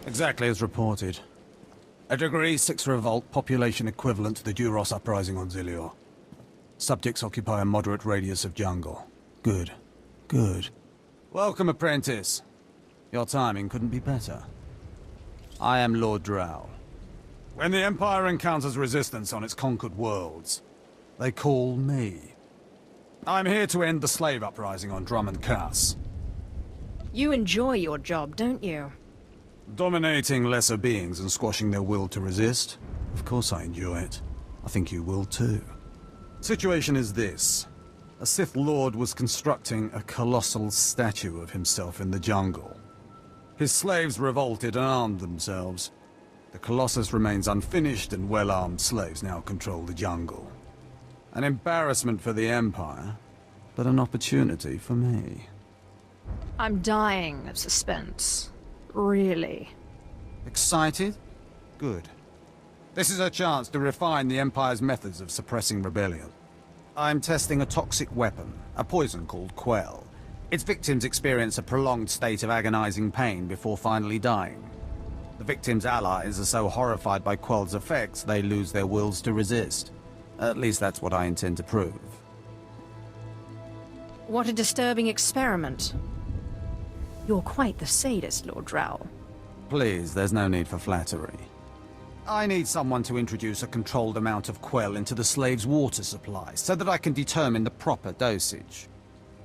Exactly as reported. A Degree 6 revolt, population equivalent to the Duros uprising on Zilior. Subjects occupy a moderate radius of jungle. Good. Good. Welcome, apprentice. Your timing couldn't be better. I am Lord Drow. When the Empire encounters resistance on its conquered worlds, they call me. I'm here to end the slave uprising on Drummond Cass. You enjoy your job, don't you? Dominating lesser beings and squashing their will to resist? Of course I enjoy it. I think you will too. Situation is this. A Sith Lord was constructing a colossal statue of himself in the jungle. His slaves revolted and armed themselves. The Colossus remains unfinished and well-armed slaves now control the jungle. An embarrassment for the Empire, but an opportunity for me. I'm dying of suspense. Really. Excited? Good. This is a chance to refine the Empire's methods of suppressing rebellion. I'm testing a toxic weapon, a poison called Quell. Its victims experience a prolonged state of agonizing pain before finally dying. The victims' allies are so horrified by Quell's effects, they lose their wills to resist. At least that's what I intend to prove. What a disturbing experiment. You're quite the sadist, Lord Drow. Please, there's no need for flattery. I need someone to introduce a controlled amount of Quell into the slaves' water supply, so that I can determine the proper dosage.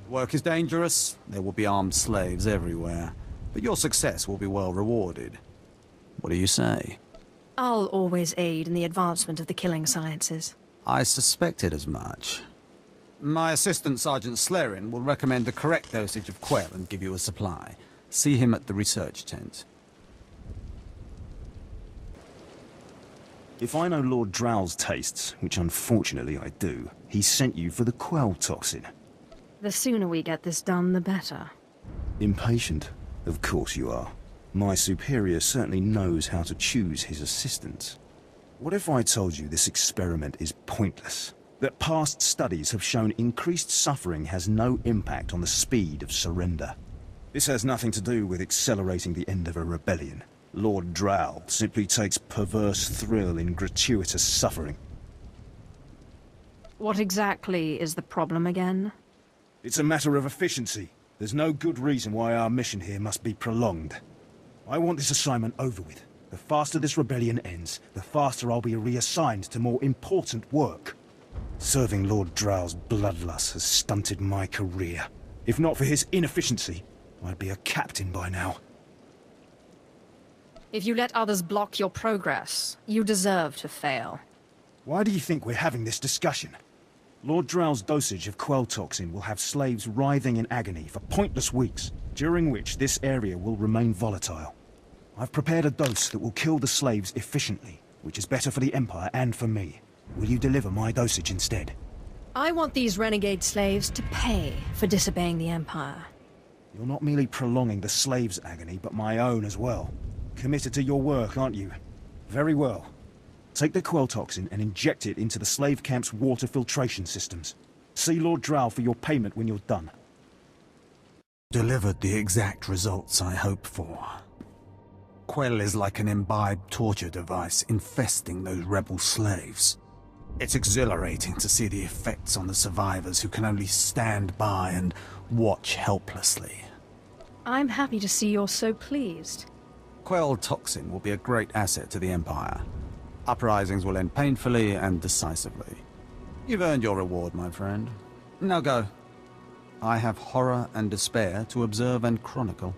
The work is dangerous, there will be armed slaves everywhere, but your success will be well rewarded. What do you say? I'll always aid in the advancement of the killing sciences. I suspected as much. My assistant, Sergeant Slerin, will recommend the correct dosage of Quell and give you a supply. See him at the research tent. If I know Lord Drow's tastes, which unfortunately I do, he sent you for the Quell toxin. The sooner we get this done, the better. Impatient? Of course you are. My superior certainly knows how to choose his assistants. What if I told you this experiment is pointless? That past studies have shown increased suffering has no impact on the speed of surrender. This has nothing to do with accelerating the end of a rebellion. Lord Drow simply takes perverse thrill in gratuitous suffering. What exactly is the problem again? It's a matter of efficiency. There's no good reason why our mission here must be prolonged. I want this assignment over with. The faster this rebellion ends, the faster I'll be reassigned to more important work. Serving Lord Drow's bloodlust has stunted my career. If not for his inefficiency, I'd be a captain by now. If you let others block your progress, you deserve to fail. Why do you think we're having this discussion? Lord Drow's dosage of Quell toxin will have slaves writhing in agony for pointless weeks, during which this area will remain volatile. I've prepared a dose that will kill the slaves efficiently, which is better for the Empire and for me. Will you deliver my dosage instead? I want these renegade slaves to pay for disobeying the Empire. You're not merely prolonging the slaves' agony, but my own as well. Committed to your work, aren't you? Very well. Take the Quell toxin and inject it into the slave camp's water filtration systems. See Lord Drow for your payment when you're done. Delivered the exact results I hoped for. Quell is like an imbibed torture device infesting those rebel slaves. It's exhilarating to see the effects on the survivors who can only stand by and watch helplessly. I'm happy to see you're so pleased. Quell toxin will be a great asset to the Empire. Uprisings will end painfully and decisively. You've earned your reward, my friend. Now go. I have horror and despair to observe and chronicle.